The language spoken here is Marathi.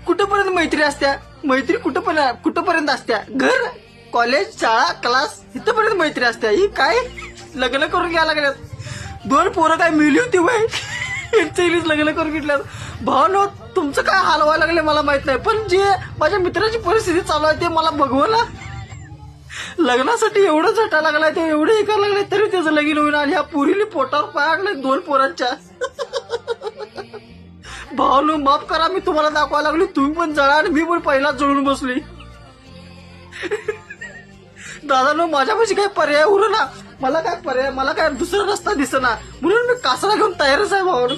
कुठपर्यंत मैत्री असत्या? मैत्री कुठपर्यंत असत्या? घर, कॉलेज, शाळा, क्लास इथपर्यंत मैत्री असत्या. ही काय लग्न करून घ्यायला लागल्यात? 2 पोरं काय मिळली होती बाई, यांचीच लग्न करून घेतल्यात. भावनो, तुमचं काय हाल व्हायला लागले मला माहित नाही, पण जे माझ्या मित्राची परिस्थिती चालू आहे ते मला बघवला. लग्नासाठी एवढं झटायला लागलाय, ते एवढं हे करायला लागलाय, तरी त्याचं लगीन होईन. आणि ह्या पुरीने पोटावर पाय लागले 2 पोरांच्या. भावनो, माफ करा, मी तुम्हाला दाखवायला लागली, तुम्ही पण जळा आणि मी पण पहिला जळून बसली. दादानो, माझ्यापाशी काय पर्याय उरला ना, मला काय पर्याय, मला काय दुसरा रस्ता दिसेना, म्हणून मी कासरा घेऊन तयारच आहे भावानो.